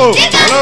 బాబు. Hello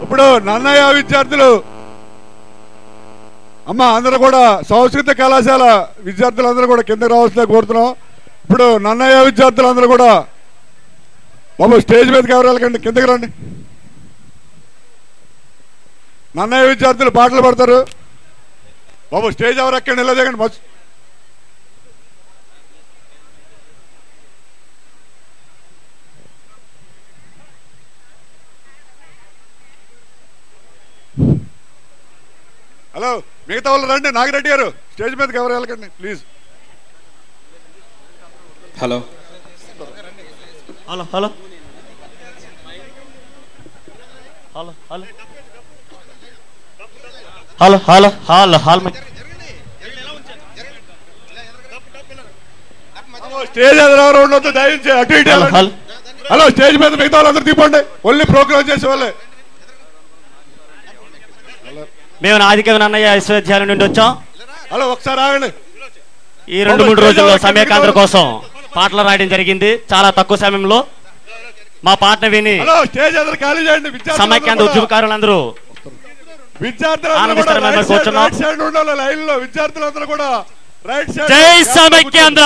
ఇప్పుడు నన్నయ్య విద్యార్థులు అమ్మ అందరూ కూడా సంస్కృత కళాశాల విద్యార్థులందరూ కూడా కిందకి రావాల్సిందిగా కోరుతున్నాం. ఇప్పుడు నన్నయ్య విద్యార్థులందరూ కూడా బాబు స్టేజ్ మీదకి ఎవరు వెళ్ళకండి, కిందకి రండి. నన్నయ్య విద్యార్థులు పాటలు పాడతారు. బాబు స్టేజ్ ఎవరు ఎక్కండి, ఇలా దిగండి. హలో మిగతా వాళ్ళు రండి. నాగిరెడ్డి గారు స్టేజ్ మీదకి ఎవరు వెళ్ళకండి please. Hello hello hello hello hello hello hello hello hello stage ఎదురెవరు ఉండొద్దు దయచేసి అటు ఇటు. హలో స్టేజ్ మీద మిగతా వాళ్ళందరూ తీసుకోండి, ఓన్లీ ప్రోగ్రామ్ చేసే వాళ్ళే. మేము నాదికవి నన్నయ్య విశ్వవిద్యాలయం నుండి వచ్చాం. హలో ఒకసారి ఆగండి. ఈ 2-3 రోజుల్లో సమయకాంధ్ర కోసం పాటలు రాయడం జరిగింది. చాలా తక్కువ సమయంలో మా పాటను విని సమైక్యాంధ్ర ఉద్యమకారులందరూ జై సమైక్యాంధ్ర,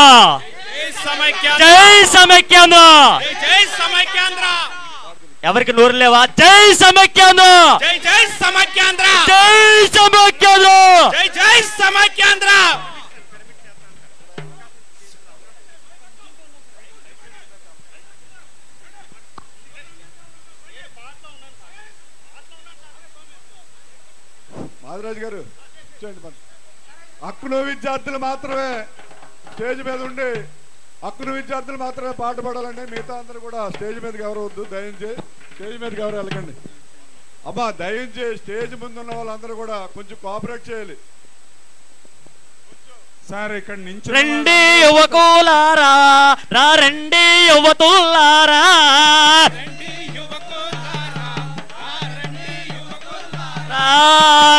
జై సమైక్యాంధ్ర, ఎవరికి నోరు లేవా? జై సమైక్యాంధ్ర, జై జై సమైక్యాంధ్ర, జై సమైక్యాంధ్ర, జై జై సమైక్యాంధ్ర. మాధవరాజు గారు హక్కును విద్యార్థులు మాత్రమే స్టేజ్ మీద ఉండి హక్కును విద్యార్థులు మాత్రమే పాట పాడాలండి. మిగతా అందరూ కూడా స్టేజ్ మీదకి ఎవరు వద్దు, దయించి స్టేజ్ మీదకి ఎవరు వెళ్ళకండి. అమ్మా దయించి స్టేజ్ ముందున్న వాళ్ళందరూ కూడా కొంచెం కోఆపరేట్ చేయాలి సార్. ఇక్కడ నుంచి రండి యువకులారా, రా రండి యువతులారా,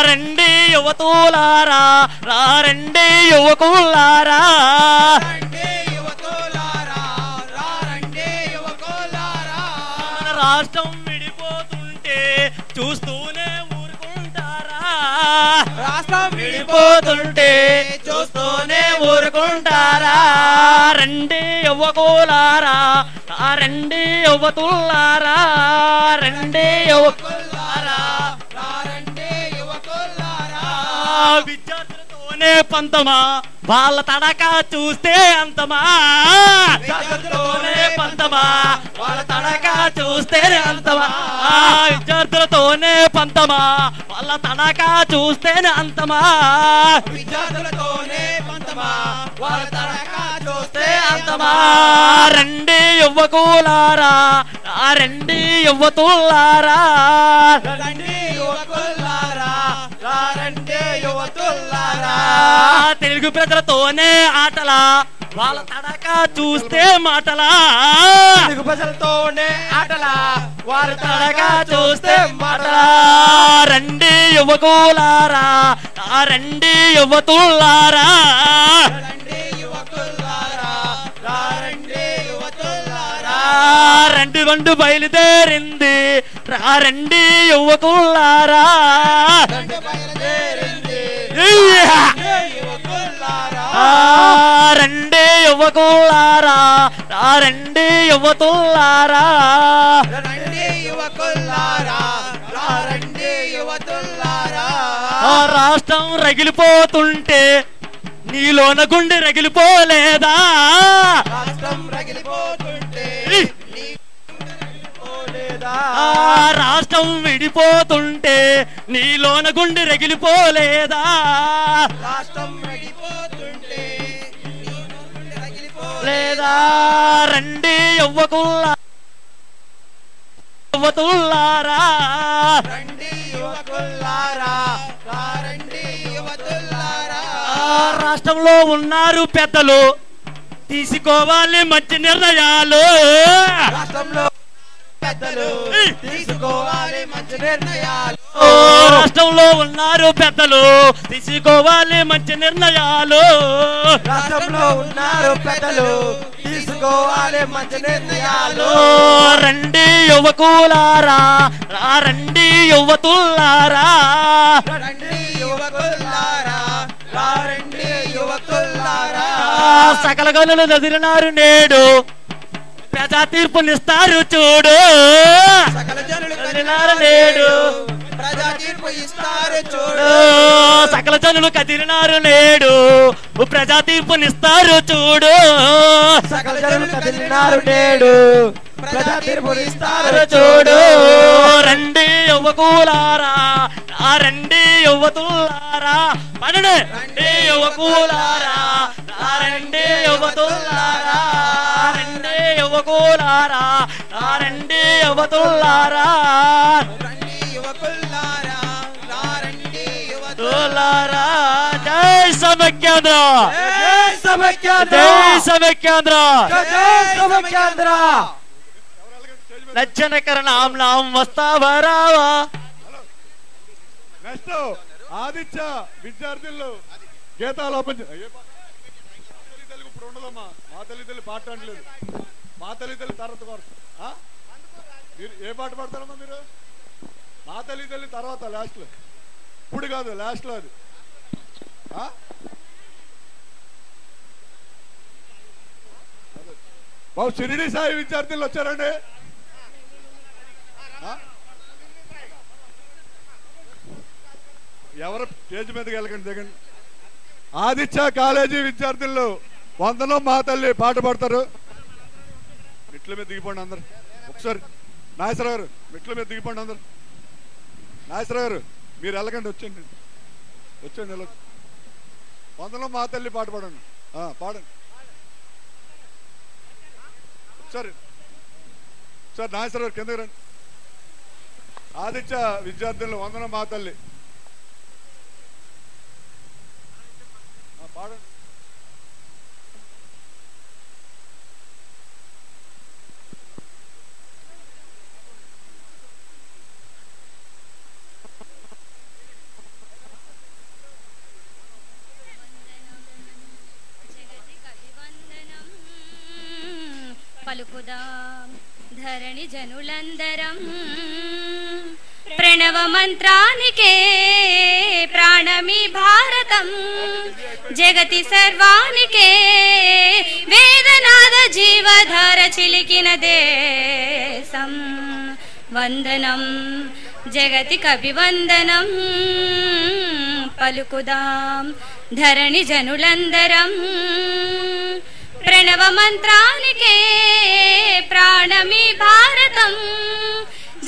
రండి యువతులారా, రా రండి యువకులారా, మన రాష్ట్రం విడిపోతుంటే చూస్తూనే ఊరుకుంటారా, రాష్ట్రం విడిపోతుంటే చూస్తూనే ఊరుకుంటారా. రండి యువకులారా, రండి యువతులారా, రండి యువకులారా. విద్యార్థులతోనే పంతమా వాళ్ళ తడక చూస్తే అంతమా విద్యార్థులతోనే పంతమా వాళ్ళ తడక చూస్తే అంతమా విద్యార్థులతోనే పంతమా వాళ్ళ తడక చూస్తేనే అంతమా విద్యార్థులతోనే పంతమా వాళ్ళ తడక చూస్తే అంతమా రండి యువకులారా రండి యువతులారా రండి యువకులారా రండి యువతులారా తెలుగు ప్రజలతోనే ఆటలా వాళ్ళ తడక చూస్తే మాటలా తెలుగు ప్రజలతోనే ఆటలా వాళ్ళ తడక చూస్తే మాటలా రండి యువకులారా రండి యువతులారా రండి యువకులారా రండి యువతులారా రండి రండు బయలుదేరింది రండి యువకులారా రండి బయలుదేరింది యువకులారా రండి యువకులారా రండి యువతులారా రండి యువకులారా రండి యువతులారా రాష్ట్రం రగిలిపోతుంటే నీలోన గుండె రగిలిపోలేదా రాష్ట్రం రగిలిపోతుంటే రాష్ట్రం విడిపోతుంటే నీలోన గుండె రగిలిపోలేదా రాష్ట్రం రగిలిపోతుంటే లేదా రండి యువతులారా రండి యువకులారా రండి యువతులారా రాష్ట్రంలో ఉన్నారు పెద్దలు తీసుకోవాలి మంచి నిర్ణయాలు రాష్ట్రంలో పెద్దలు తీసుకోవాలి మంచి నిర్ణయాలు రాష్ట్రంలో ఉన్నారు పెద్దలు తీసుకోవాలి మంచి నిర్ణయాలు రాష్ట్రంలో ఉన్నారు పెద్దలు తీసుకోవాలి మంచి నిర్ణయాలు రండి యువకులారా రండి యువతులారా రండి యువకులారా రండి యువకులారా సకల గనులు నదిలినారు నేడు ప్రజా తీర్పునిస్తారు చూడు సకల జనులు కదిలినారు నేడు ప్రజా తీర్పు ఇస్తారు చూడు సకల జనులు కదిలినారు నేడు ప్రజా తీర్పునిస్తారు చూడు సకల జనులు కదిలినారు నేడు ప్రజా తీర్పు ఇస్తారు చూడు రండి యువకులారా రండి యువతులారా పడండి రండి యువకులారా రండి యువతులారా రండి యువకులారా రండి యువతులారా రండి యువకులారా రండి యువతులారా జై సమైక్యాంధ్ర జై సమైక్యాంధ్ర జై సమైక్యాంధ్ర జై సమైక్యాంధ్ర లచ్చనకరణ ఆమ్లాం వస్తావా రావా నెక్స్ట్ ఆదిత్య విద్యార్థులు గీతాలోపం తెలుగు ఇప్పుడు ఉండదమ్మా మా తల్లి పాట అంటలేదు మా తల్లి తర్వాత కోరసు మీరు ఏ పాట పాడతారమ్మా మీరు మా తల్లి తర్వాత లాస్ట్ లో ఇప్పుడు కాదు లాస్ట్ లో అది బాబు షిరిడి సాయి విద్యార్థులు వచ్చారండి ఎవరు స్టేజ్ మీదకి వెళ్ళకండి దిగండి ఆదిత్య కాలేజీ విద్యార్థులు వందనం మా తల్లి పాట పాడతారు మెట్ల మీద దిగిపోండి అందరు ఒకసారి నాగేశ్వర గారు మెట్ల మీద దిగిపోండి అందరు నాగేశ్వర గారు మీరు వెళ్ళకండి వచ్చండి వచ్చండి వందనం మా తల్లి పాట పాడండి పాడండి సరే సార్ నాగేశ్వర గారు కిందకి రండి ఆదిత్య విద్యార్థులు వందనం మా తల్లి పాడండి పలుకుదాం ధరణి జనులందరం ప్రణవ మంత్రానికే ప్రాణమి భారతం జగతి సర్వానికే వేదనాద జీవధార చిలికిన దేశం వందనం జగతి కవివందనం పలుకుదాం ధరణి జనులందరం ప్రణవ మంత్రానికే ప్రాణమి భారతం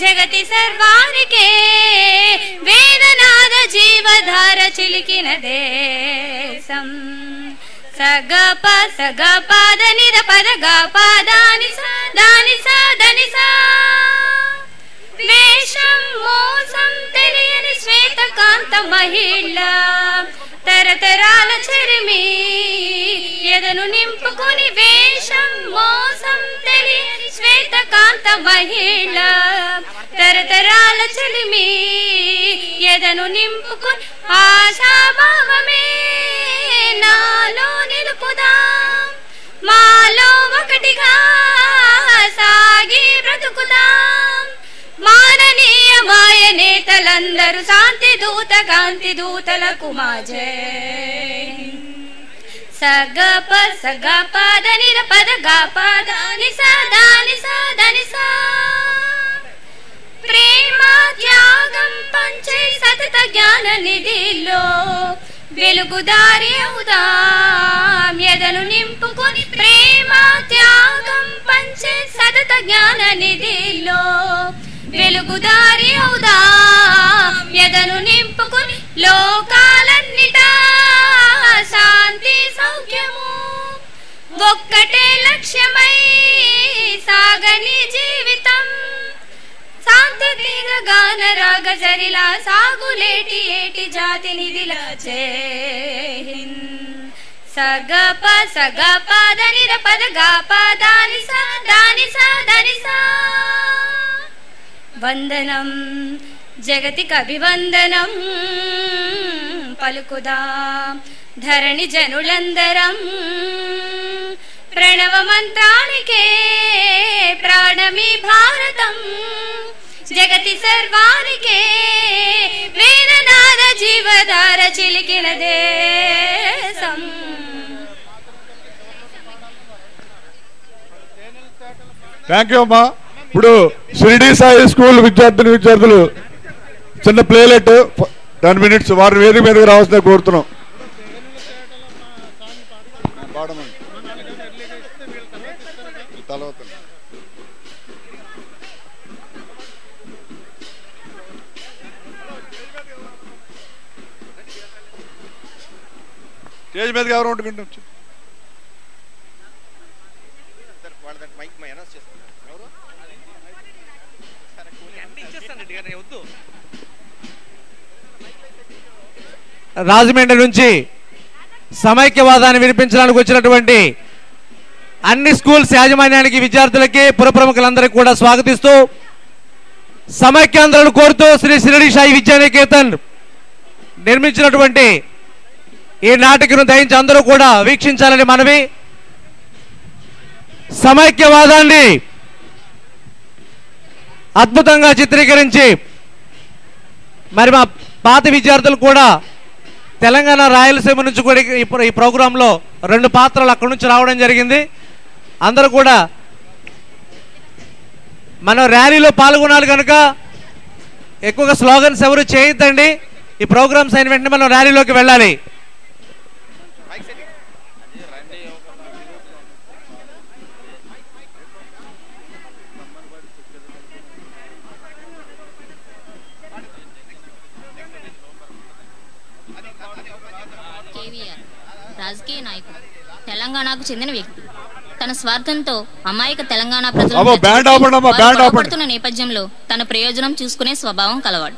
జగతి సర్వానికే వేదనాద జీవధార చిలికిన దేశం సగప సగప దని పద గప దాని సా దాని సా దని సా వేషం మోసం తెలియని శ్వేతకాంత మహిళ తరతరాల చరిమి ఎదను నింపుకొని వేషం మోసం తెలియని శ్వేతకాంత మహిళ తరతరాల చలిమి ఎదను నింపుకొని ఆశాభావమే నాలో నిలుపుదాం మాలో ఒకటిగా సాగి బ్రతుకుదాం మాననీయ మాయ నేతలందరూ శాంతి దూత కాంతి దూతలకు మా జై సగప సగప దని పద గప దాని సా దాని సా దని సా ప్రేమ త్యాగం పంచే సతత జ్ఞాన నిధిలో వెలుగుదారి అవుదాం ఎదను నింపుకొని ప్రేమ త్యాగం పంచే సతత జ్ఞాన నిధిలో వెలుగుదారి అవుదాం ఎదను నింపుకొని లోకాలన్నిటా శాంతి సౌఖ్యము ఒక్కటే లక్ష్యమై సాగని జీవితం శాంతి తీగ గాన రాగ జరిలా సాగులేటి ఏటి జాతి నిధిలా జై హింద్ సగప సగప దని పద గప దాని సా దాని సా దని సా వందనం జగతికి అభివందనం పలుకుదాం ధరణి జనులందరం ప్రణవ మంత్రానికే ప్రాణమి భారతం జగతి సర్వానికే వేదనాద జీవధార చిలికిన దేశం థ్యాంక్ యూ అమ్మా. ఇప్పుడు షిరిడి సాయి స్కూల్ విద్యార్థులు చిన్న ప్లేలెట్ 10 minutes వారి వేదిక మీదకి రావాల్సిందే కోరుతున్నాం. స్టేజ్ మీదకి ఎవరు వండుకుంటారు? రాజమండ్రి నుంచి సమైక్యవాదాన్ని వినిపించడానికి వచ్చినటువంటి అన్ని స్కూల్స్ యాజమాన్యానికి విద్యార్థులకి పురప్రముఖులందరికీ కూడా స్వాగతిస్తూ సమైక్యాంధ్రను కోరుతూ శ్రీ షిరిడి సాయి విద్యానికేతన్ నిర్మించినటువంటి ఈ నాటికను దయించి అందరూ కూడా వీక్షించాలని మనవి. సమైక్యవాదాన్ని అద్భుతంగా చిత్రీకరించి మరి మా పాత విద్యార్థులు కూడా తెలంగాణ రాయలసీమ నుంచి కూడా ఈ ప్రోగ్రాంలో 2 పాత్రలు అక్కడి నుంచి రావడం జరిగింది. అందరూ కూడా మనం ర్యాలీలో పాల్గొనాలి కనుక ఎక్కువగా స్లోగన్స్ ఎవరు చేయొద్దండి. ఈ ప్రోగ్రామ్స్ అయిన వెంటనే మనం ర్యాలీలోకి వెళ్ళాలి. రాజకీయ నాయకుడు, తెలంగాణకు చెందిన వ్యక్తి. తన స్వార్థంతో అమాయక తెలంగాణ ప్రజలు నేపథ్యంలో తన ప్రయోజనం చూసుకునే స్వభావం కలవాడు.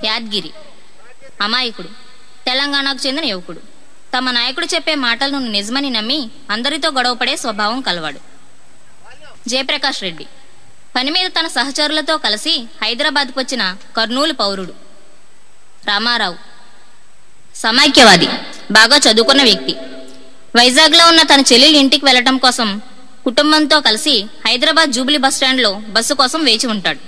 యాద్గిరి అమాయకుడు, తెలంగాణకు చెందిన యువకుడు. తమ నాయకుడు చెప్పే మాటలను నిజమని నమ్మి అందరితో గొడవపడే స్వభావం కలవాడు. జయప్రకాష్ రెడ్డి పని మీద తన సహచరులతో కలిసి హైదరాబాద్కు వచ్చిన కర్నూలు పౌరుడు. రామారావు సమైక్యవాది, బాగా చదువుకున్న వ్యక్తి. వైజాగ్లో ఉన్న తన చెల్లెలి ఇంటికి వెళ్లటం కోసం కుటుంబంతో కలిసి హైదరాబాద్ జూబ్లీ బస్టాండ్లో బస్సు కోసం వేచి ఉంటాడు.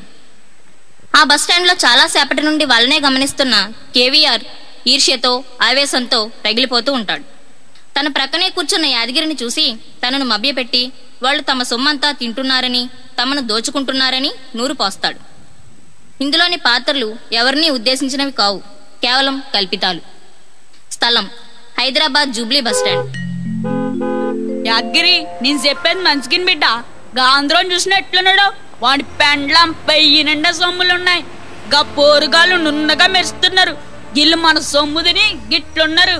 ఆ బస్టాండ్లో చాలా సేపటి నుండి వాళ్ళనే గమనిస్తున్న కేవీఆర్ ఈర్ష్యతో ఆవేశంతో రగిలిపోతూ ఉంటాడు. తన ప్రక్కనే కూర్చున్న యాదగిరిని చూసి తనను మభ్యపెట్టి వాళ్ళు తమ సొమ్మంతా తింటున్నారని, తమను దోచుకుంటున్నారని నూరు పోస్తాడు. ఇందులోని పాత్రలు ఎవరినీ ఉద్దేశించినవి కావు, కేవలం కల్పితాలు. స్థలం హైదరాబాద్ జూబ్లీ బస్టాండ్. యాద్గిరి, నేను చెప్పేది మంచికిన్ బిడ్డ. గాంధ్రం చూసిన ఎట్లున్నాడు? వాడి పెండ్లం పెయ్యి నిండా సొమ్ములున్నాయి. గా పోరుగాలు నున్నగా మెరుస్తున్నారు. గిల్లు మన సొమ్ముదిని గిట్లున్నారు.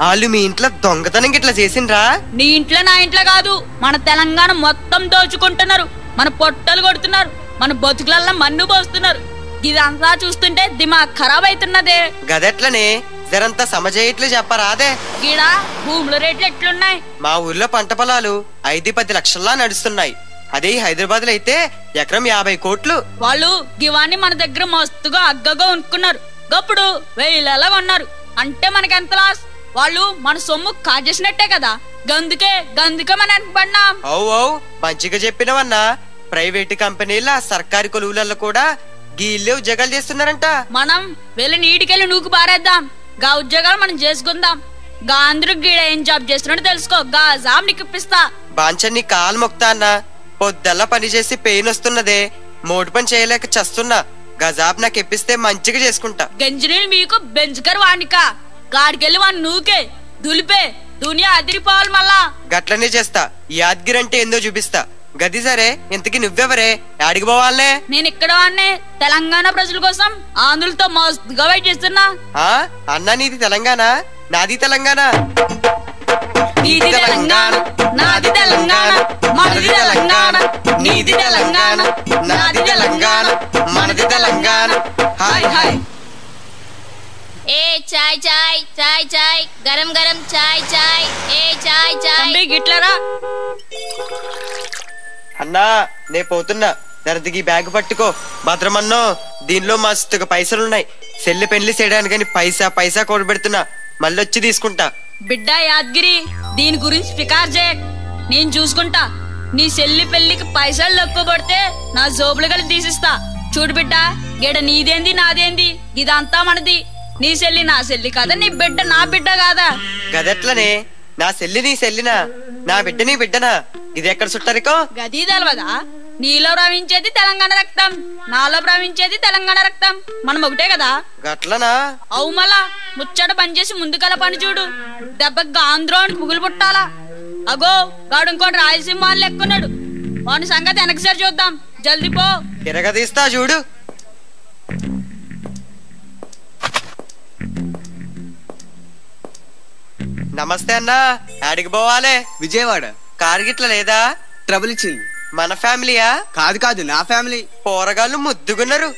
వాళ్ళు మీ ఇంట్లో దొంగతనం గిట్లా చేసిండ్రా? నీ ఇంట్లో నా ఇంట్లో కాదు, మన తెలంగాణ మొత్తం దోచుకుంటున్నారు. మన పొట్టలు కొడుతున్నారు. మన బతుకులల్లో మన్ను పోస్తున్నారు. ఇదంతా చూస్తుంటే దిమాగ్ ఖరాబ్ అవుతున్నదే. గదెట్లనే జరంతా సమజేయట్లు చెప్పరాదే? గిడా భూముల రేట్లు ఎట్లున్నాయి? మా ఊర్లో పంట పొలాలు 5-10 లక్షల్లా నడుస్తున్నాయి. అదే హైదరాబాద్ లో అయితే ఎకరం 50 కోట్లు. వాళ్ళు గివాన్ని మన దగ్గర మస్తుగా అగ్గగా ఉంటున్నారు. గప్పుడు 1000 కొన్నారు. అంటే మనకెంత లాస్? వాళ్ళు మన సొమ్ము కాజేసినట్టే కదా. గందుకే మన పడినాం. అవు మంచిగా చెప్పినవన్నా. ప్రైవేట్ కంపెనీల సర్కారీ కొలువులలో కూడా గీళ్ళే ఉద్యోగాలు చేస్తున్నారంట. మనం వీళ్ళ నీటికెళ్ళి నూకు పారేద్దాం. గా ఉద్యోగాలు మనం చేసుకుందాం. గా అందరూ గీడ ఏం జాబ్ చేస్తున్నాడో తెలుసుకో. గా జాబ్ నీకు ఇప్పిస్తా. బాంచన్ని కాలు మొక్తా అన్నా. పొద్దల్లా పని చేసి పెయిన్ వస్తున్నదే. మోటు పని చేయలేక చస్తున్నా. గజాబ్ నాకు ఇప్పిస్తే మంచిగా చేసుకుంటా. గంజినీళ్ళు మీకు బెంచుకర్ వానిక. గాడికెళ్ళి వాడిని నూకే దులిపే దునియా అదిరిపోవాలి మళ్ళా. గట్లనే చేస్తా. యాద్గిరి అంటే ఏందో చూపిస్తా. గది సరే, ఇంతకి నువ్వెవరే? యాడికి పోవాలనే? నేను ఇక్కడ వాడినే. తెలంగాణ ప్రజల కోసం ఆంధ్రులతో మస్తుగా వెయిట్ చేస్తున్నా. అన్నా నీది తెలంగాణ, నాది తెలంగాణ. నీది తెలంగాణ, నాది తెలంగాణ, మనది తెలంగాణ. నీది తెలంగాణ, నాది తెలంగాణ, మనది తెలంగాణ. Hi hi. ఏ చాయ్ చాయ్ చాయ్ చాయ్, గరం గరం చాయ్ చాయ్. ఏ చాయ్ చాయ్. గిట్లరా అన్నా, నే పోతున్నా. దరదికి బ్యాగ్ పట్టుకో. భద్రమన్నో, దీనిలో మస్తుగా పైసలున్నాయి. సెల్లి పెళ్లి చేయడానికని పైసా కూడబెడుతున్నా. మళ్ళొచ్చి తీసుకుంటా. బిడ్డ యాద్గిరి, దీని గురించి ఫికార్ చేయ. నేను చూసుకుంటా. నీ చెల్లి పెళ్లికి పైసలు తక్కువ పడితే నా జోబులు కలిసి తీసిస్తా. చూడు బిడ్డ, గీడ నీదేంది నాదేంది, ఇదంతా మనది. నీ చెల్లి నా చెల్లి కాదా? నీ బిడ్డ నా బిడ్డ కాదా? గదెట్లనే? నా చెల్లి నీ చెల్లినా? నా బిడ్డ నీ బిడ్డనా? ఇది ఎక్కడ చుట్టారికో? గది తెలవదా? నీలో ప్రవహించేది తెలంగాణ రక్తం, నాలో ప్రవహించేది తెలంగాణ రక్తం. మనం ఒకటే కదా. గట్లనా? అవు మళ్ళా ముచ్చట పనిచేసి ముందుకల పని చూడు. దెబ్బకి ఆంధ్రోనికి పుగులు పుట్టాలా. అగో గాడు ఇంకోటి రాయలసీమ లెక్కున్నాడు. వాని సంగతి వెనకసారి చూద్దాం. జల్దీ పో. తిరగదీస్తా చూడు. నమస్తే అన్నా. యాడికి పోవాలే? విజయవాడ. కారు గిట్ల లేదా? ట్రబుల్ ఇచ్చింది. మన ఫ్యామిలీయా? కాదు నా ఫ్యామిలీ. పోరగాళ్ళు ముద్దుగున్నారు.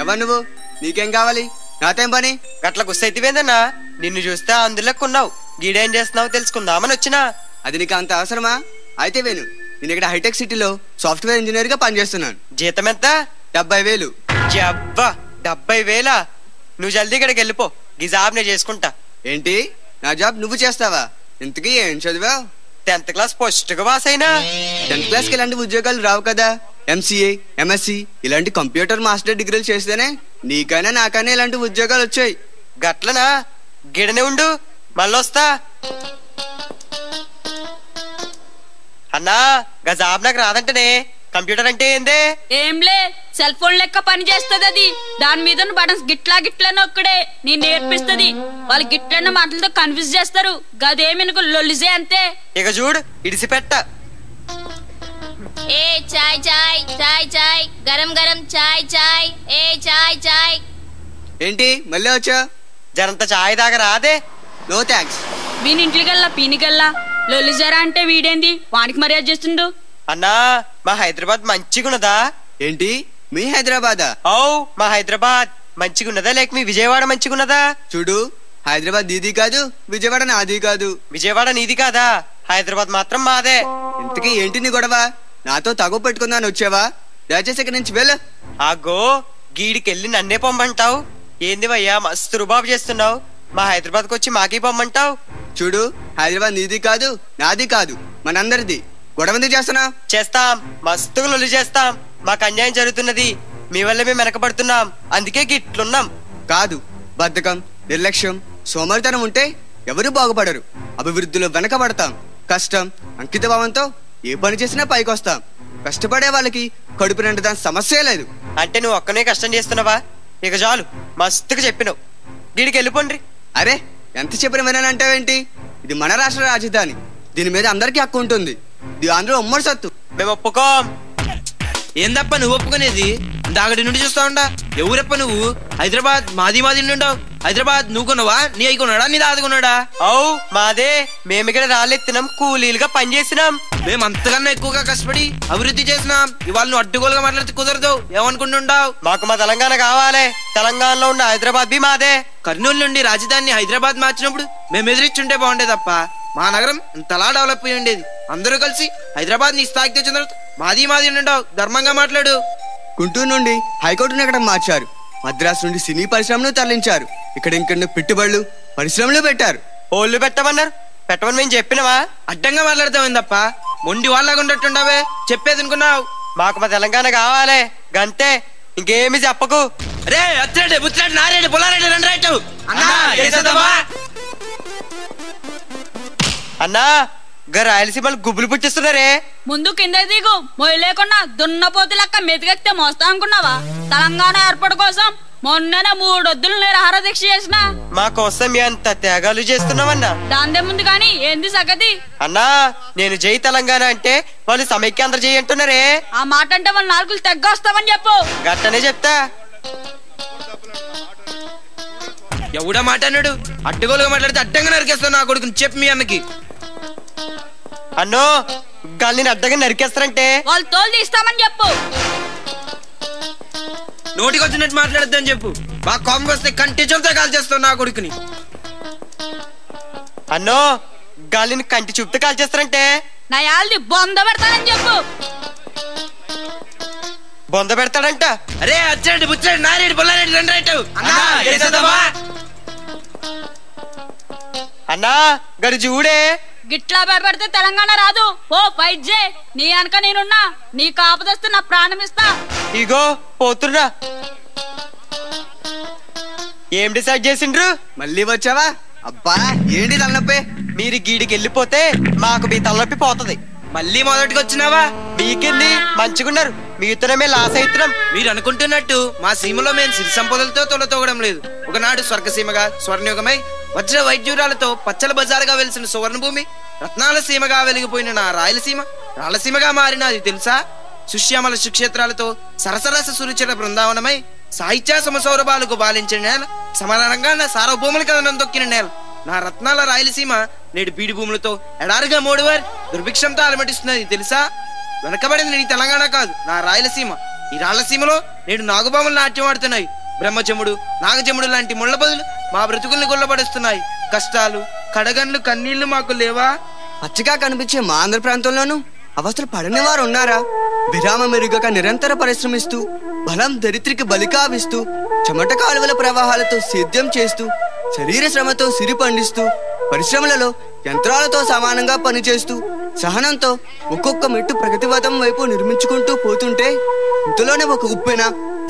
ఎవరు నువ్వు? నీకేం కావాలి? నాతేం పని? గట్ల గుస్సైతివేందన్నా? నిన్ను చూస్తే అందులోకున్నావు. గీడేం చేస్తున్నావు తెలుసుకుందామని వచ్చినా. అది నీకు అంత అవసరమా? అయితే వేను, నేను ఇక్కడ హైటెక్ సిటీలో సాఫ్ట్వేర్ ఇంజనీర్ గా పనిచేస్తున్నాను. జీతం ఎంత? 70,000. జబ్బా, 70,000? నువ్వు జల్దీ ఇక్కడికి వెళ్ళిపో. ఈ జాబ్ నేను చేసుకుంటా. ఏంటి, నా జాబ్ నువ్వు చేస్తావా? ఇంతకీ ఏం చదివావు? 10th క్లాస్ ఫస్ట్ గా పాస్ అయినా. 10th క్లాస్ కి ఇలాంటి ఉద్యోగాలు రావు కదా. MCA, MSc ఇలాంటి కంప్యూటర్ మాస్టర్ డిగ్రీలు చేస్తేనే నీకైనా నాకైనా ఇలాంటి ఉద్యోగాలు వచ్చాయి. గట్లనా? గిడనే ఉండు, మళ్ళొస్తా. అన్నా, గా జాబ్ నాకు రాదంటనే. కంప్యూటర్ అంటే ఏందే? ఏంలే, సెల్ ఫోన్ లెక్క పని చేస్తుంది అది. దాని మీద బటన్స్ గిట్లా నొక్కడే నీ నేర్పిస్తుంది. వాళ్ళు గిట్లన్న మాటలతో కన్ఫ్యూజ్ చేస్తారు. గదేమినుకు లొల్లిజే అంతే. ఇక చూడు, ఇడిసిపెట్ట. ఏ చాయ్ చాయ్ చాయ్ చాయ్, గరం గరం చాయ్ చాయ్. ఏ చాయ్ చాయ్. ఏంటి మళ్ళీ వచ్చా? జరంత చాయ్ దాకా రాదే? No thanks. వీనింట్లికెళ్ళా పీనికెళ్ళా లొల్లిజరా అంటే వీడేంది వానికి మర్యాద చేస్తుండు? అన్నా, మా హైదరాబాద్ మంచిగున్నదా? ఏంటి, మీ హైదరాబాదా? అవు, మా హైదరాబాద్ మంచిగున్నదా లేక మీ విజయవాడ మంచిగున్నదా? చూడు, హైదరాబాద్ నీది కాదు, విజయవాడ నాది కాదు. విజయవాడ నీది కాదా? హైదరాబాద్ మాత్రం మాదే. ఇంతకీ ఏంటి నీ గొడవ? నాతో తగు పెట్టుకుందాని వచ్చావా? దయచేసి ఇక్కడి నుంచి వెళ్ళు. ఆగో, గీడికెళ్ళి నన్నే పొమ్మంటావు? ఏంది భయ్యా, మస్తు రుబాబు చేస్తున్నావు. మా హైదరాబాద్కి వచ్చి మాకీ పొమ్మంటావు? చూడు, హైదరాబాద్ నీది కాదు, నాది కాదు, మనందరిది. గొడవ ఎందుకు చేస్తున్నావు? చేస్తాం, మస్తుగా లొల్లి చేస్తాం. మాకు అన్యాయం జరుగుతున్నది. మీ వల్ల మేము వెనకబడుతున్నాం. అందుకే గిట్లున్నాం. కాదు, బద్ధకం, నిర్లక్ష్యం, సోమరితనం ఉంటే ఎవరు బాగుపడరు. అభివృద్ధిలో వెనకబడతాం. కష్టం, అంకిత భావంతో ఏ పని చేసినా పైకొస్తాం. కష్టపడే వాళ్ళకి కడుపు నిండా సమస్య లేదు. అంటే నువ్వు ఒక్కనే కష్టం చేస్తున్నావా? ఇక చాలు, మస్తుగా చెప్పినావు. వీడికి వెళ్ళిపోండి. అరే ఎంత చెప్పిన వినానంటావేంటి? ఇది మన రాష్ట్ర రాజధాని, దీని మీద అందరికీ హక్కు ఉంటుంది. ఇది ఆంధ్ర ఉమ్మడి సత్తు. మేము ఒప్పుకోం. ఏందప్ప నువ్వు ఒప్పుకునేది? దాగడి నుండి చూస్తా ఉండా. ఎవరప్ప నువ్వు? హైదరాబాద్ మాది ఉండవు. హైదరాబాద్ నువ్వు కొన్నావా? నీ అయి కొన్నాడా? నీ దాది కొన్నాడా? అవు మాదే. మేము ఇక్కడ రాళ్ళెత్తినాం, కూలీలుగా పనిచేసినాం. మేము అంతకన్నా ఎక్కువగా కష్టపడి అభివృద్ధి చేసినాం. ఇవాళ నువ్వు అడ్డుగోలుగా మాట్లాడితే కుదరదు. ఏమనుకుంటుంటావు? మాకు మా తెలంగాణ కావాలి. తెలంగాణలో ఉన్న హైదరాబాద్ బి మాదే. కర్నూలు నుండి రాజధాని హైదరాబాద్ మార్చినప్పుడు మేము ఎదిరిచ్చుంటే బాగుండేది తప్ప మా నగరం ఇంతలా డెవలప్ అయి ఉండేది. అందరూ కలిసి హైదరాబాద్ ని స్థాయికి తెచ్చిన తర్వాత మాది ఉండవు. ధర్మంగా మాట్లాడు. గుంటూరు నుండి హైకోర్టును ఎక్కడ మార్చారు. మద్రాసు నుండి సినీ పరిశ్రమను తరలించారు. ఇక్కడ ఇంకెన్నో పెట్టుబడులు పరిశ్రమలు పెట్టారు. ఓళ్ళు పెట్టమన్నారు, పెట్టమని మేము చెప్పినవా? అడ్డంగా మాట్లాడతామేం తప్ప మొండి వాళ్ళగా ఉండట్టుండవే. చెప్పేది అనుకున్నావు? మాకు మా తెలంగాణ కావాలి గంతే, ఇంకేమి చెప్పకు. రే అత్రేడు బుత్రేడు నారేడు పుల్లారెడ్డి రెండు రైటు అన్నా రాయలసీమలు గుబులు పుట్టిస్తున్నారే. ముందు కింద దిగు. మొయ్యి లేకుండా దున్నపోతు లెక్క మెతికెక్కితే మోస్తా అనుకున్నావా? తెలంగాణ ఏర్పాటు కోసం మొన్ననే 3 వద్దులు నిరాహార దీక్ష చేసిన. మా కోసం ఎంత త్యాగాలు చేస్తున్నావన్నా. దాందే ముందు గాని ఏంది సంగతి? అన్నా నేను జై తెలంగాణ అంటే వాళ్ళు సమైక్యాంధ్ర జై అంటున్నారే. ఆ మాట అంటే వాళ్ళు 4 తెగ్గొస్తామని చెప్పు. గట్టనే చెప్తా. ఎవడా మాట అన్నాడు? అడ్డగోలుగా మాట్లాడితే అడ్డంగా నరికేస్తాను నా కొడుకుని. చెప్పు మీ అన్నకి. అన్నో గాలిని అడ్డగా నరికేస్తారంటే వాళ్ళు తోలు తీస్తామని చెప్పు. నోటికి వచ్చినట్టు మాట్లాడద్దని చెప్పు. బాగా కామ్గా వస్తే కంటి చూపుతో కాల్ చేస్తావు నా కొడుకుని. అన్నో గాలిని కంటి చూపుతో కాల్ చేస్తారంటే నా యాల్ది బొంద పెడతానని చెప్పు. బొంద పెడతాడంట. అరే అచ్చాడు బుచ్చాడు నారేడు పుల్లారెడ్డి రెండు రైటు అన్నా గడి చూడే. గిట్లా భయపడితే తెలంగాణ రాదు. ఓ ఫైట్ జే. నీ వెనక నేనున్నా. నీ కాపుదస్తే నా ప్రాణం ఇస్తా. ఇగో పోతున్నా. ఏం డిసైడ్ చేసిండ్రు? మళ్ళీ వచ్చావా? అబ్బా ఏంటి తలనొప్పి? మీరు గీడికి వెళ్ళిపోతే మాకు మీ తలనొప్పి పోతది. మళ్ళీ మొదటికి వచ్చినావా? మీకెళ్ళి మంచిగున్నారు, మీతోనే లాస్ అవుతున్నాం. మీరు అనుకుంటున్నట్టు మా సీమలో మేము సిరి సంపదలతో తొలతోగడం లేదు. ఒకనాడు స్వర్గసీమగా స్వర్ణయుగమై వజ్ర వైద్యురాలతో పచ్చల బజారుగా వెలిసిన సువర్ణ భూమి, రత్నాల సీమగా వెలిగిపోయిన నా రాయలసీమ రాలసీమగా మారినది తెలుసా? సుశ్యామల సుక్షేత్రాలతో సరసరస సురుచిర బృందావనమై సాహిత్య సమసౌరభాలకు బాలించిన నేల, సమానంగా సార్వభౌముల కథనం తొక్కిన నేల నా రత్నాల రాయలసీమ నేడు బీడి భూములతో ఎడారిగా మోడువారు దుర్భిక్షంతో అలమటిస్తున్నది తెలుసా? వెనకబడింది నీ తెలంగాణ కాదు, నా రాయలసీమ. ఈ రాళ్లసీమలో నేడు నాగుబాములు నాట్యం ఆడుతున్నాయి. బ్రహ్మజముడు నాగజముడు లాంటి ముళ్ళ బదులు మా బ్రతుకుల్ని గొల్లబడుస్తున్నాయి. కష్టాలు కడగన్లు కన్నీళ్లు మాకు లేవా? పచ్చిగా కనిపించే మా ఆంధ్ర ప్రాంతంలోనూ అవస్థలు పడని వారు ఉన్నారా? విరామం మెరుగక నిరంతర పరిశ్రమిస్తూ బలం దరిద్రికి బలికావిస్తూ చెమట కాలువల ప్రవాహాలతో సేద్యం చేస్తూ శరీర శ్రమతో సిరి పండిస్తూ పరిశ్రమలలో యంత్రాలతో సమానంగా పనిచేస్తూ సహనంతో ఒక్కొక్క మెట్టు ప్రగతిపథం వైపు నిర్మించుకుంటూ పోతుంటే ఇంతలోనే ఒక ఉప్పెన,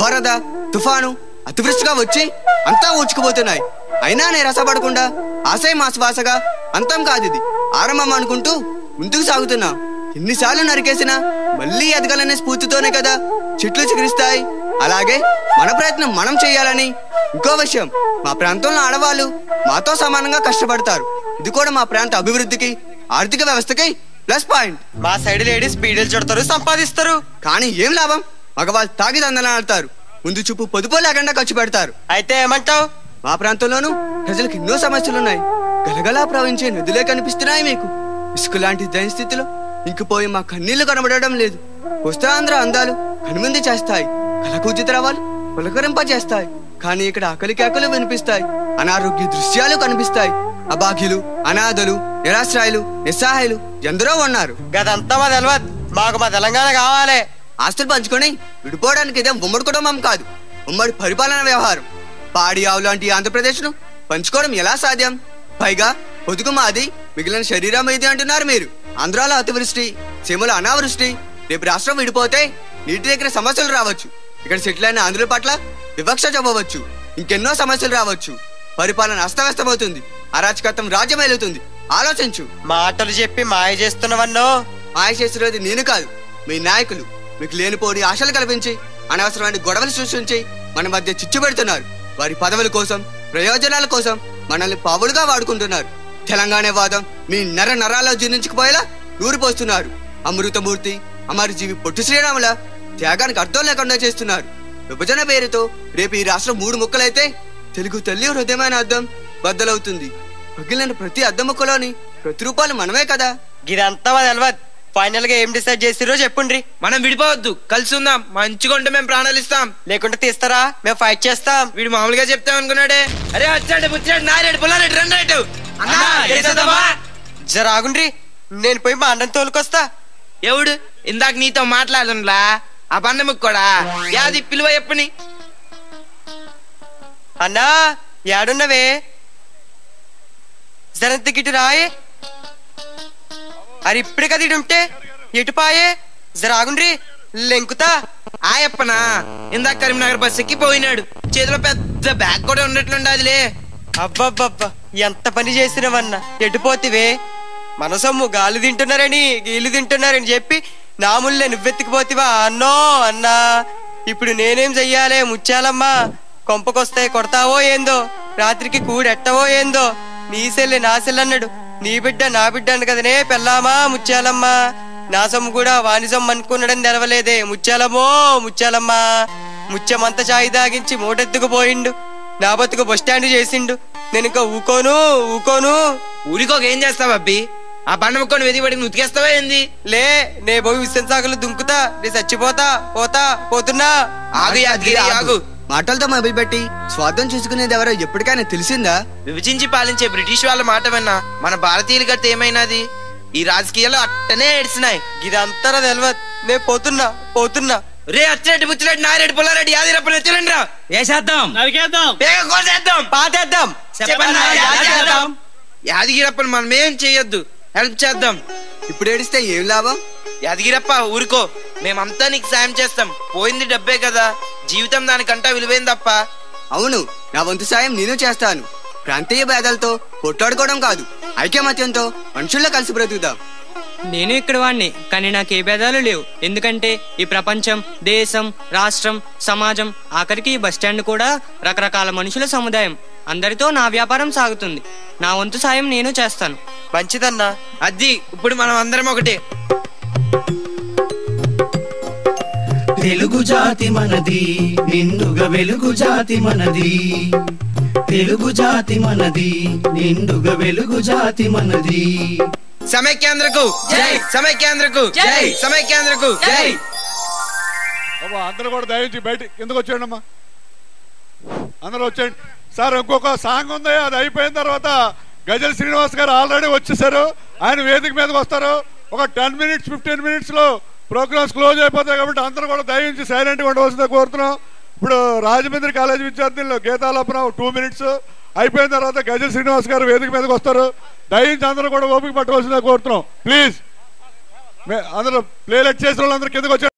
వరద, తుఫాను అతివృష్టిగా వచ్చి అంతా ఊడ్చుకుపోతున్నాయి. అయినా నిరాశపడకుండా ఆశయం ఆశ్వాసగా అంతం కాదిది ఆరంభం అనుకుంటూ ముందుకు సాగుతున్నా. ఎన్నిసార్లు నరికేసినా మళ్ళీ ఎదగాలనే స్ఫూర్తితోనే కదా చెట్లు చిగురిస్తాయి. అలాగే మన ప్రయత్నం మనం చేయాలని. ఇంకో విషయం, మా ప్రాంతంలో ఆడవాళ్ళు మాతో సమానంగా కష్టపడతారు. ఇది కూడా మా ప్రాంత అభివృద్ధికి ఆర్థిక వ్యవస్థకి ప్లస్ పాయింట్. మా సైడ్ లేడీస్ పీడలు చుడతారు, సంపాదిస్తారు. కానీ ఏం లాభం? మగవాళ్ళు తాగి దందనాడతారు, ముందు చూపు పొదుపు లేకుండా ఖర్చు పెడతారు. అయితే ఏమంటావు? మా ప్రాంతంలోనూ ప్రజలకు ఎన్నో సమస్యలున్నాయి. గలగలా ప్రవహించే నదులే కనిపిస్తున్నాయి మీకు. ఇసుక లాంటి దైన స్థితిలో ఇంకిపోయి మా కన్నీళ్లు కనబడడం లేదు. కోస్తాంధ్ర అందాలు కనుమంది చేస్తాయి, కలకూజిత రవాలు పులకరింపజేస్తాయి. కానీ ఇక్కడ ఆకలి కేకలు వినిపిస్తాయి, అనారోగ్య దృశ్యాలు కనిపిస్తాయి. అభాగ్యులు, అనాథలు, నిరాశ్రాయులు, నిస్సహాయులు ఎందరో ఉన్నారు. గదంతా మా తెలవదు. మాకు మా తెలంగాణ కావాలి. ఆస్తులు పంచుకొని విడిపోవడానికి ఇదేం ఉమ్మడి కుటుంబం కాదు, ఉమ్మడి పరిపాలన వ్యవహారం. పాడి ఆవు లాంటి ఆంధ్రప్రదేశ్ ను పంచుకోవడం ఎలా సాధ్యం? పైగా పొదుగు మాది, మిగిలిన శరీరం ఇది అంటున్నారు మీరు. ఆంధ్రాలో అతివృష్టి, సీమలో అనావృష్టి. రేపు రాష్ట్రం విడిపోతే నీటి దగ్గర సమస్యలు రావచ్చు. ఇక్కడ సెటిల్ అయిన ఆంధ్రుల పట్ల వివక్ష చెప్పవచ్చు. ఇంకెన్నో సమస్యలు రావచ్చు. పరిపాలన అస్తవ్యస్తమవుతుంది, అరాచకత్వం రాజ్యం వెళుతుంది. ఆలోచించు. మాటలు చెప్పి మాయ చేస్తున్నవన్నో. మాయ చేస్తున్నది నేను కాదు, మీ నాయకులు. మీకు లేనిపోని ఆశలు కల్పించి అనవసరమైన గొడవలు సృష్టించి మన మధ్య చిచ్చు పెడుతున్నారు. వారి పదవుల కోసం, ప్రయోజనాల కోసం మనల్ని పావులుగా వాడుకుంటున్నారు. తెలంగాణ వాదం మీ నర నరాల్లో జీర్ణించుకుపోయేలా నూరిపోస్తున్నారు. అమృతమూర్తి అమరజీవి పొట్టి శ్రీరాముల త్యాగానికి అర్థం లేకుండా చేస్తున్నారు. విభజన పేరుతో రేపు ఈ రాష్ట్రం 3 ముక్కలైతే తెలుగు తల్లి హృదయమైన అద్దం బద్దలవుతుంది. పగిలిన ప్రతి అద్దం ముక్కలోని ప్రతిరూపాలు మనమే కదా. ఇదంతా తెలవదు. ఫైనల్ గా ఏం డిసైడ్ చేసిరో చెప్పుండ్రి. మనం విడిపోవద్దు, కలిసి ఉందాం. మంచిగా ఉంటే మేము ప్రాణాలు ఇస్తాం, లేకుంటే తీస్తారా? మేము ఫైట్ చేస్తాం. వీడు మామూలుగా చెప్తాం అనుకున్నాడే. అరే వచ్చాడు ముచ్చాడు నారేడు పుల్లారెడ్డి రండి జర ఆగుండ్రి, నేను పోయి మా అన్నం తోలుకొస్తా. ఎవడు ఇందాక నీతో మాట్లాడనులా ఆ బండముక్ కూడా యాది పిలువ చెప్పని. అన్నా యాడున్నవే? జరంత గిట్టు రాయే. అరే ఇప్పుడే కదా ఇడుంటే ఎటు పాయే? జర ఆగుండ్రి, లెంకుతా. ఆయప్పనా ఇందాక కరీంనగర్ బస్ ఎక్కి పోయినాడు. చేతిలో పెద్ద బ్యాగ్ కూడా ఉన్నట్లుండి అదిలే. అబ్బబ్బబ్బా ఎంత పని చేసినవన్నా. ఎటుపోతివే? మన సొమ్ము గాలి తింటున్నారని గీలు తింటున్నారని చెప్పి నా ముల్లే నువ్వెత్తుకుపోతివా? అన్నో అన్నా, ఇప్పుడు నేనేం చెయ్యాలే ముచ్చాలమ్మా? కొంపకొస్తే కొడతావో ఏందో, రాత్రికి కూడెట్టవో ఏందో. నీ సెల్లి నా సెల్లన్నాడు, నీ బిడ్డ నా బిడ్డ అను కదనే పెళ్ళామా ముచ్చాలమ్మా. నా సొమ్ము కూడా వాని సొమ్ము అనుకున్నాడని తెలవలేదే ముచ్చాలమ్మో ముచ్చాలమ్మా. ముత్యమంత చాయి దాగించి మూటెత్తుకుపోయిండు, నా బతుకు బస్టాండ్ చేసిండు. నేను ఇంకా ఊకోను. ఊరికోక ఏం చేస్తావు అబ్బి? ఆ బండ ముక్కను వెదిపడి ఉతికేస్తావా ఏంది? లే నే పోయి విశ్వంసాగులు దుంకుతా, నే చచ్చిపోతా పోతున్నా. ఆగు యాదగిరి ఆగు. మాటలతో మొదలుపెట్టి స్వార్థం చూసుకునేది ఎవరో ఎప్పటికైనా తెలిసిందా? విభజించి పాలించే బ్రిటిష్ వాళ్ళ మాట విన్నా మన భారతీయుల గట్టి ఏమైనాది? ఈ రాజకీయాలు అట్టనే ఏడ్చినాయి. ఇదంతా తెలియదు. నే పోతున్నా. రే అచ్చరెడ్డి బుచ్చిరెడ్డి నారెడ్డి పుల్లారెడ్డి యాదిరప్పని ఎత్తులండ్రా. వేసేద్దాం, నరికేద్దాం, పేగ కోసేద్దాం, పాతేద్దాం. యాదగిరప్పని మనం ఏం చెయ్యొద్దు, హెల్ప్ చేద్దాం. ఇప్పుడు ఏడిస్తే ఏం లాభం? యాదగిరప్ప ఊరుకో, మేమంతా నీకు సాయం చేస్తాం. పోయింది డబ్బే కదా, జీవితం దానికంటా విలువైంది తప్ప. అవును, నా వంతు సాయం నేను చేస్తాను. ప్రాంతీయ భేదాలతో కొట్లాడుకోవడం కాదు, ఐకమత్యంతో మనుషుల్లో కలిసి బ్రతుకుదాం. నేను ఇక్కడ వాడిని, కానీ నాకు ఏ భేదాలు లేవు. ఎందుకంటే ఈ ప్రపంచం, దేశం, రాష్ట్రం, సమాజం, ఆఖరికి ఈ బస్టాండ్ కూడా రకరకాల మనుషుల సముదాయం. అందరితో నా వ్యాపారం సాగుతుంది. నా వంతు సాయం నేను చేస్తాను. మంచిదన్నా. అది ఇప్పుడు మనం అందరం ఒకటే. తెలుగు జాతి మనది, నిండుగా వెలుగు జాతి మనది. తెలుగు జాతి మనది, నిండుగా వెలుగు జాతి మనది. సమైక్యాంధ్రకు జై, సమైక్యాంధ్రకు జై, సమైక్యాంధ్రకు జై. అందరూ కూడా దయించి బయట కిందకు వచ్చేయండి అమ్మా, అందరూ వచ్చేయండి. సార్ ఇంకొక సాంగ్ ఉంది, అది అయిపోయిన తర్వాత గజల్ శ్రీనివాస్ గారు ఆల్రెడీ వచ్చేసారు. ఆయన వేదిక మీదకి వస్తారు. ఒక 10 minutes 15 minutes లో ప్రోగ్రామ్స్ క్లోజ్ అయిపోతాయి. కాబట్టి అందరూ కూడా దయించి సైలెంట్గా ఉండవలసిందే కోరుతున్నాం. ఇప్పుడు రాజమండ్రి కాలేజీ విద్యార్థులు గీతాలాపన 2 minutes అయిపోయిన తర్వాత గజల్ శ్రీనివాస్ గారు వేదిక మీదకి వస్తారు. దయించి అందరూ కూడా ఓపిక పట్టవలసిందే కోరుతున్నాం. ప్లీజ్ అందరూ ప్లేలెట్ చేసిన వాళ్ళందరూ కిందకు వచ్చారు.